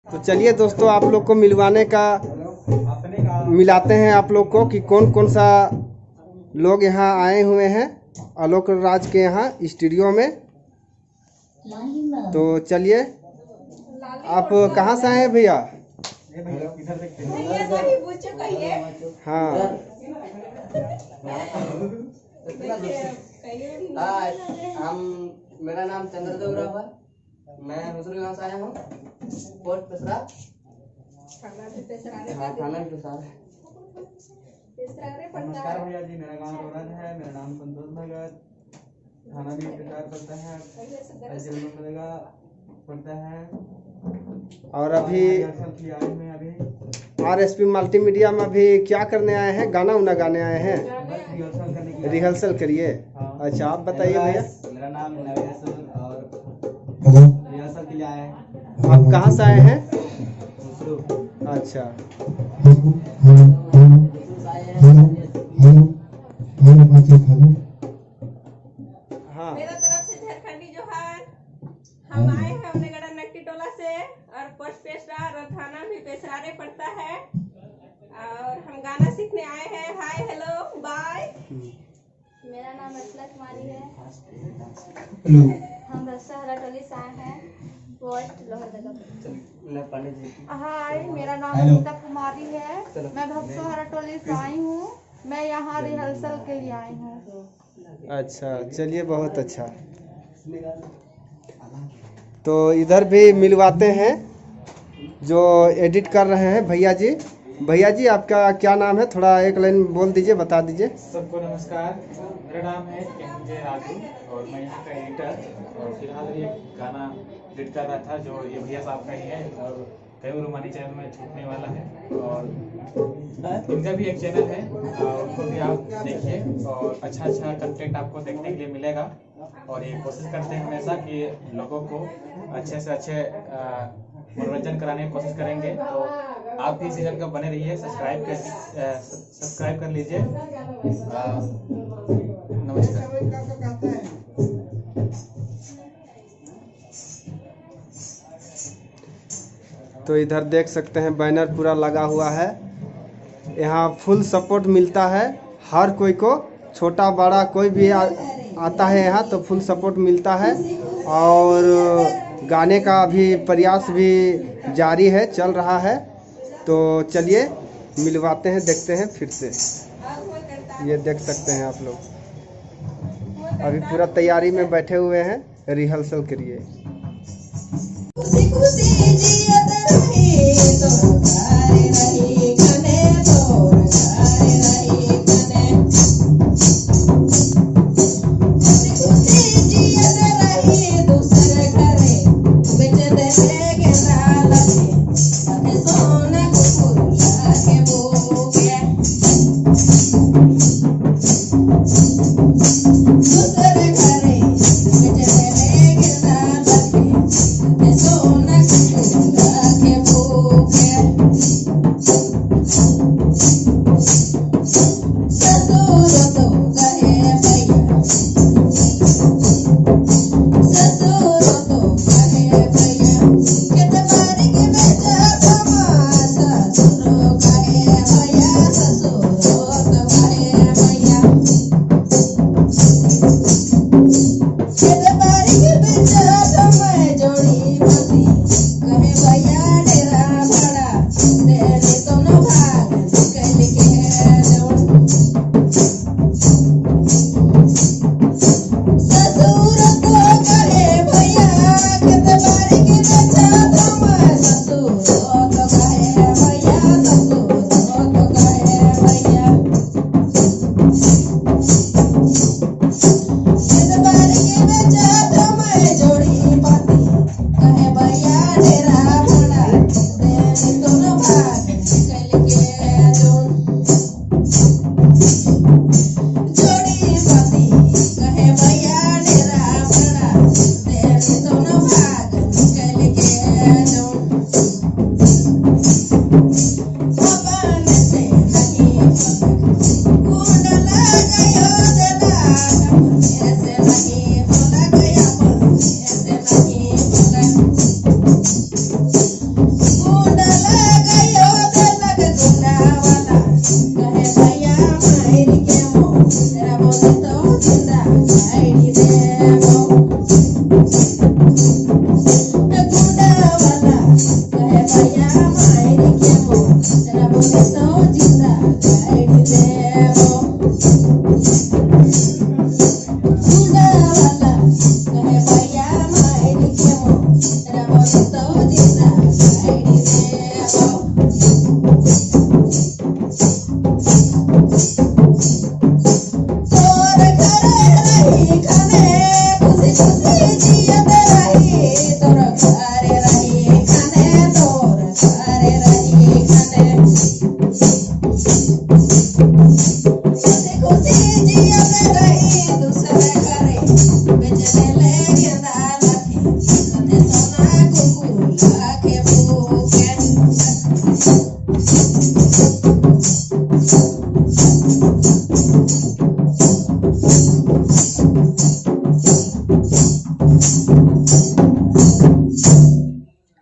तो चलिए दोस्तों, आप लोग को मिलाते हैं आप लोग को कि कौन कौन सा लोग यहाँ आए हुए हैं आलोक राज के यहाँ स्टूडियो में। तो चलिए, आप कहाँ से आए हैं भैया? हाँ, मेरा नाम चंद्रदेव राव है। मैं हुजूर यहाँ से आया हूँ। पोस्ट पेशरा, थाना भी पेशरा है। नमस्कार भैया जी, मेरा नाम रोहन है। मेरा नाम संतोष भगत, थाना भी प्रचार करता है, पड़ता है। और अभी RSP मल्टीमीडिया में अभी क्या करने आए हैं? गाना उना गाने आए हैं? रिहर्सल करिए। अच्छा, आप बताइए भैया। मेरा नाम नवेश और रिहर्सल के लिए आए हैं। आप कहाँ से आए हैं? अच्छा, हाँ, मेरा तरफ से झारखंडी जोहार। हम आए हैं हमने गड़ा नक्टी टोला से और पोस्ट पेशरा और थाना भी पेशरारे पड़ता है और हम गाना सीखने आए हैं। Hi hello bye. मेरा नाम रचना कुमारी है। हम रसहरा टोली से आए हैं, पोस्ट लोहरदगा। हाय, मेरा नाम अमिता कुमारी है। मैं भक्सोहरा टोली से आई हूँ। मैं यहाँ रिहर्सल के लिए आई हूँ। अच्छा, चलिए, बहुत अच्छा। तो इधर भी मिलवाते हैं जो एडिट कर रहे हैं भैया जी। भैया जी, आपका क्या नाम है? थोड़ा एक लाइन बोल दीजिए, बता दीजिए। सबको नमस्कार, मेरा नाम है MJ राजू और मैं यहाँ का एडिटर और फिलहाल ये गाना एडिट कर रहा था जो ये भैया साहब का ही है और कई रोमानी चैनल में छूटने वाला है। और इनका भी एक चैनल है, उनको भी आप देखिए और अच्छा कंटेंट आपको देखने के लिए मिलेगा। और ये कोशिश करते हैं हमेशा कि लोगों को अच्छे से अच्छे मनोरंजन कराने की कोशिश करेंगे। तो आप भी इस चैनल का बने रहिए, सब्सक्राइब कर लीजिए। नमस्कार। तो इधर देख सकते हैं बैनर पूरा लगा हुआ है। यहाँ फुल सपोर्ट मिलता है हर कोई को, छोटा बड़ा कोई भी आता है यहाँ तो फुल सपोर्ट मिलता है। और गाने का अभी प्रयास भी जारी है, चल रहा है। तो चलिए मिलवाते हैं, देखते हैं फिर से। ये देख सकते हैं आप लोग, अभी पूरा तैयारी में बैठे हुए हैं रिहर्सल के लिए। Eso